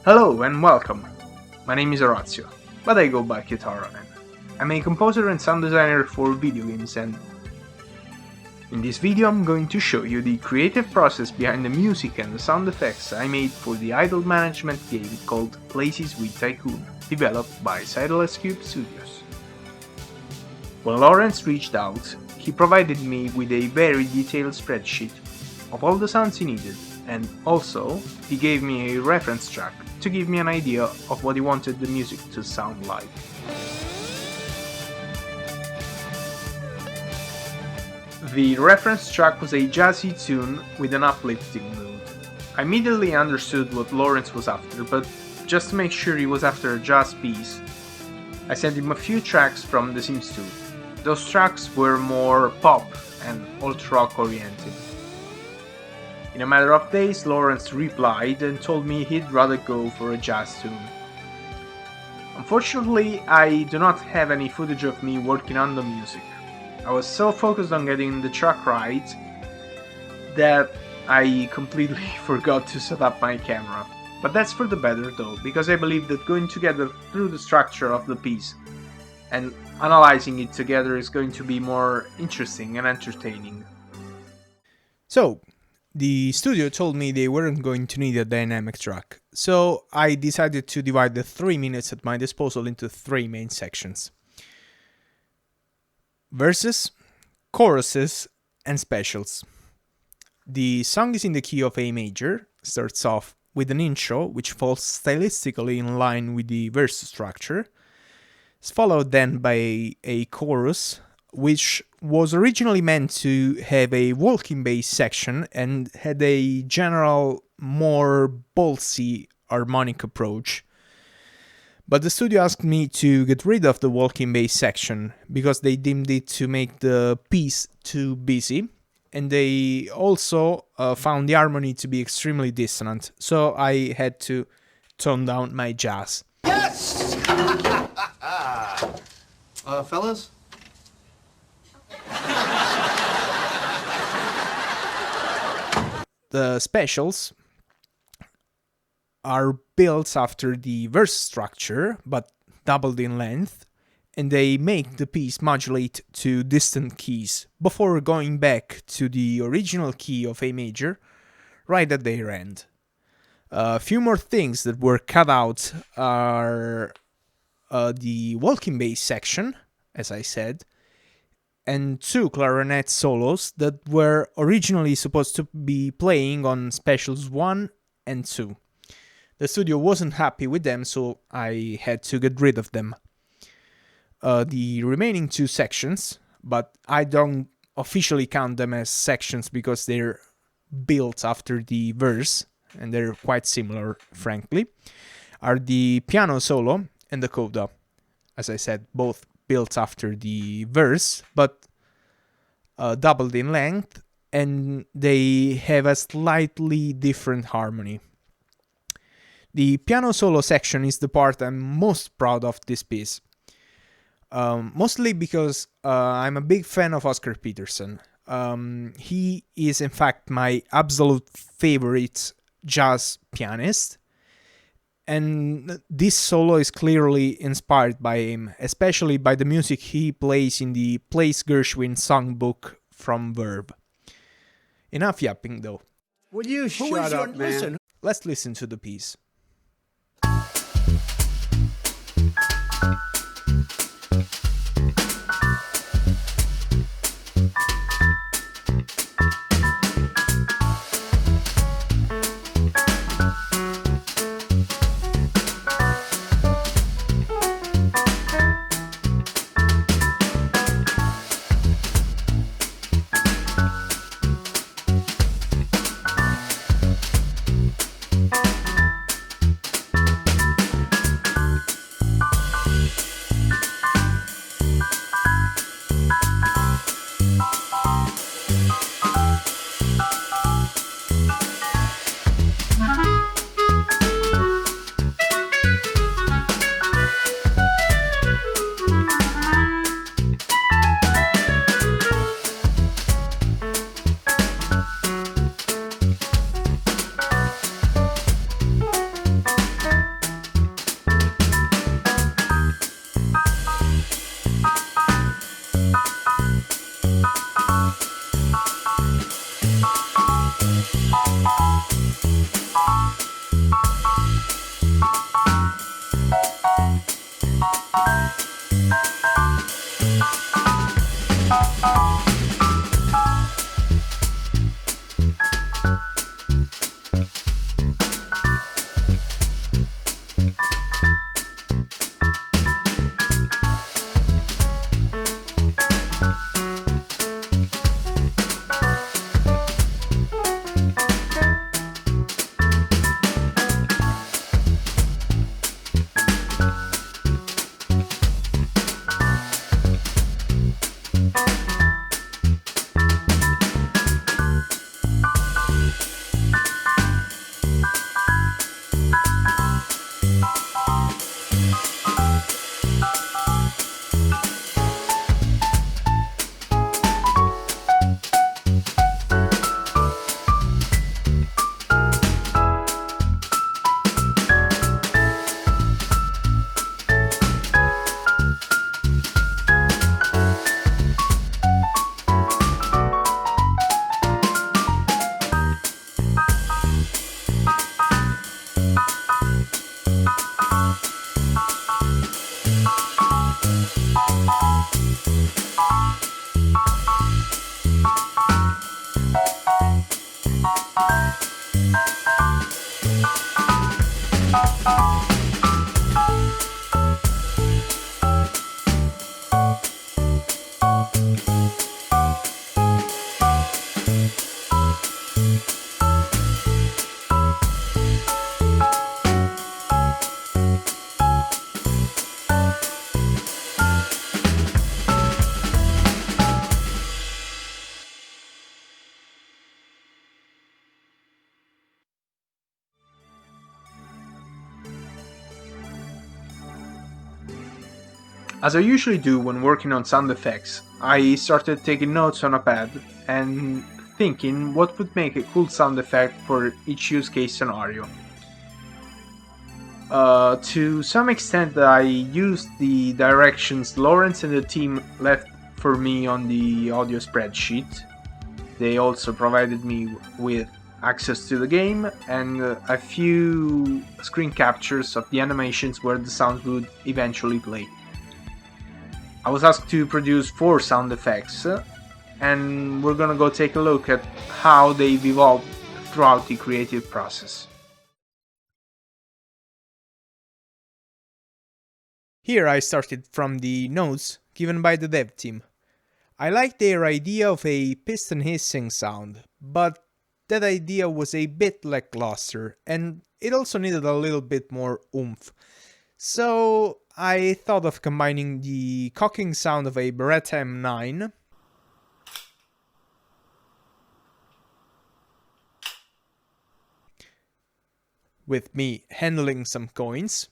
Hello and welcome. My name is Orazio, but I go by Kitarraman. I'm a composer and sound designer for video games, and in this video I'm going to show you the creative process behind the music and the sound effects I made for the idle management game called Lazy Sweet Tycoon, developed by Sideless Cube Studios. When Lawrence reached out, he provided me with a very detailed spreadsheet of all the sounds he needed, and also he gave me a reference track to give me an idea of what he wanted the music to sound like. The reference track was a jazzy tune with an uplifting mood. I immediately understood what Lawrence was after, but just to make sure he was after a jazz piece, I sent him a few tracks from The Sims 2. Those tracks were more pop and alt-rock oriented. In a matter of days, Lawrence replied and told me he'd rather go for a jazz tune. Unfortunately, I do not have any footage of me working on the music. I was so focused on getting the track right that I completely forgot to set up my camera. But that's for the better though, because I believe that going together through the structure of the piece and analyzing it together is going to be more interesting and entertaining. So, the studio told me they weren't going to need a dynamic track, so I decided to divide the 3 minutes at my disposal into 3 main sections: verses, choruses, and specials. The song is in the key of A major, starts off with an intro which falls stylistically in line with the verse structure. It's followed then by a chorus, which was originally meant to have a walking bass section and had a general, more ballsy harmonic approach. But the studio asked me to get rid of the walking bass section because they deemed it to make the piece too busy, and they also found the harmony to be extremely dissonant, so I had to tone down my jazz. Yes! Fellas? The specials are built after the verse structure, but doubled in length, and they make the piece modulate to distant keys before going back to the original key of A major right at their end. A few more things that were cut out are the walking bass section, as I said, and 2 clarinet solos that were originally supposed to be playing on specials 1 and 2. The studio wasn't happy with them, so I had to get rid of them. The remaining 2 sections, but I don't officially count them as sections because they're built after the verse, and they're quite similar, frankly, are the piano solo and the coda. As I said, both built after the verse, but doubled in length, and they have a slightly different harmony. The piano solo section is the part I'm most proud of this piece. Mostly because I'm a big fan of Oscar Peterson. He is in fact my absolute favorite jazz pianist, and this solo is clearly inspired by him, especially by the music he plays in the Plays Gershwin songbook from Verve. Enough yapping though. Will you shut up, man? Listen. Let's listen to the piece. As I usually do when working on sound effects, I started taking notes on a pad and thinking what would make a cool sound effect for each use case scenario. To some extent, I used the directions Lawrence and the team left for me on the audio spreadsheet. They also provided me with access to the game and a few screen captures of the animations where the sounds would eventually play. I was asked to produce 4 sound effects, and we're gonna go take a look at how they've evolved throughout the creative process. Here I started from the notes given by the dev team. I liked their idea of a piston hissing sound, but that idea was a bit lackluster, and it also needed a little bit more oomph. So I thought of combining the cocking sound of a Beretta M9 with me handling some coins,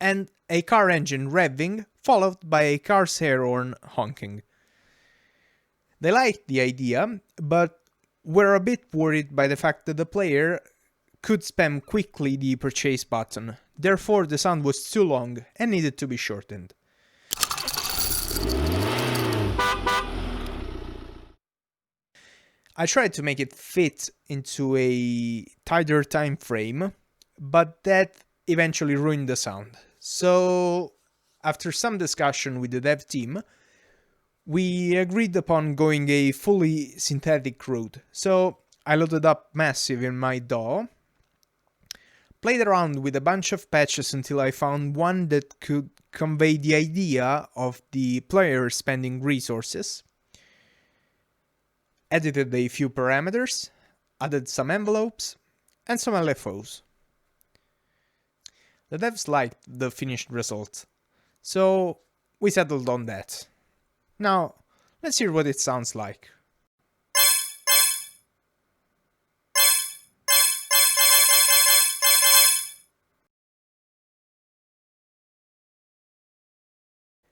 and a car engine revving, followed by a car's air horn honking. They liked the idea, but were a bit worried by the fact that the player could spam quickly the purchase button, therefore the sound was too long and needed to be shortened. I tried to make it fit into a tighter time frame, but that eventually ruined the sound. So, after some discussion with the dev team, we agreed upon going a fully synthetic route. So, I loaded up Massive in my DAW, played around with a bunch of patches until I found one that could convey the idea of the player spending resources, edited a few parameters, added some envelopes, and some LFOs. The devs liked the finished result, so we settled on that. Now, let's hear what it sounds like.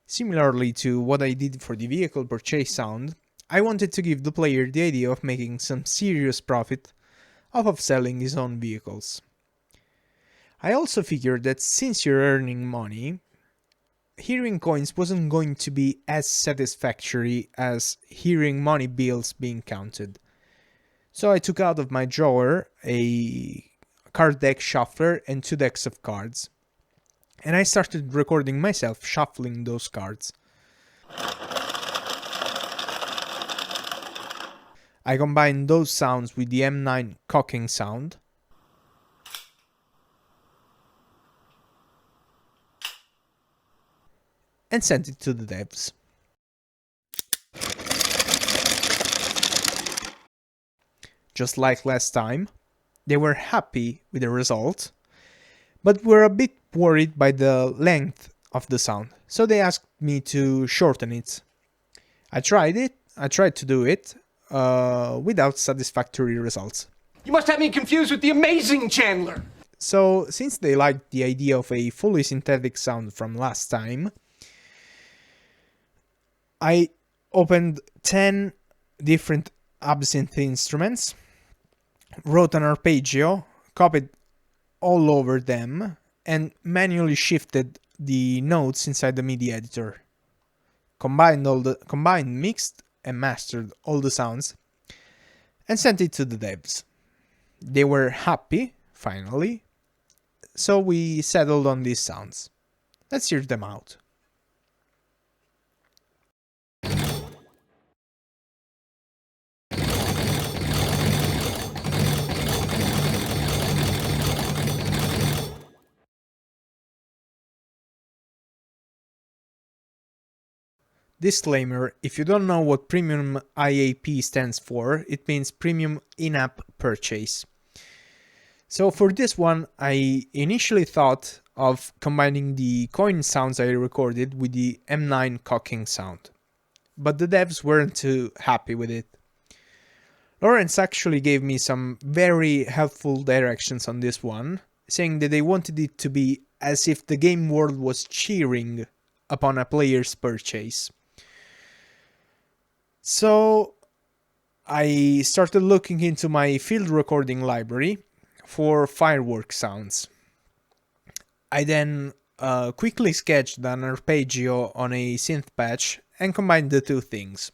Similarly to what I did for the vehicle purchase sound, I wanted to give the player the idea of making some serious profit off of selling his own vehicles. I also figured that since you're earning money, hearing coins wasn't going to be as satisfactory as hearing money bills being counted. So I took out of my drawer a card deck shuffler and 2 decks of cards, and I started recording myself shuffling those cards. I combined those sounds with the M9 cocking sound, and sent it to the devs. Just like last time, they were happy with the result, but were a bit worried by the length of the sound, so they asked me to shorten it. I tried to do it, without satisfactory results. You must have me confused with the amazing Chandler! So, since they liked the idea of a fully synthetic sound from last time, I opened 10 different absinthe instruments, wrote an arpeggio, copied all over them, and manually shifted the notes inside the MIDI editor. combined, mixed, and mastered all the sounds, and sent it to the devs. They were happy, finally, so we settled on these sounds. Let's hear them out. Disclaimer, if you don't know what Premium IAP stands for, it means Premium In-App Purchase. So for this one, I initially thought of combining the coin sounds I recorded with the M9 cocking sound, but the devs weren't too happy with it. Lawrence actually gave me some very helpful directions on this one, saying that they wanted it to be as if the game world was cheering upon a player's purchase. So I started looking into my field recording library for fireworks sounds. I then quickly sketched an arpeggio on a synth patch and combined the two things.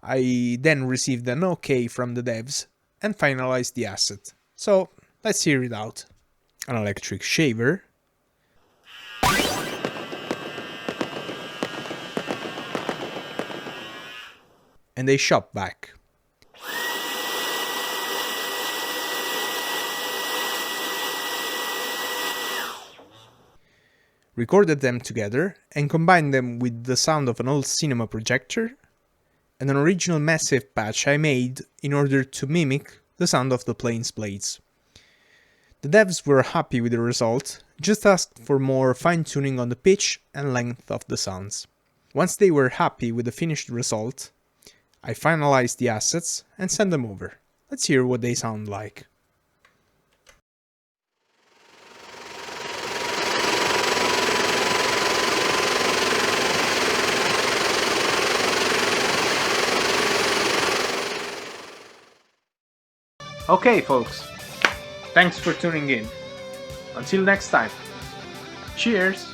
I then received an OK from the devs and finalized the asset. So let's hear it out. An electric shaver. And a shop vac. Recorded them together and combined them with the sound of an old cinema projector and an original massive patch I made in order to mimic the sound of the plane's blades. The devs were happy with the result, just asked for more fine-tuning on the pitch and length of the sounds. Once they were happy with the finished result, I finalized the assets and sent them over. Let's hear what they sound like. Okay, folks. Thanks for tuning in. Until next time. Cheers!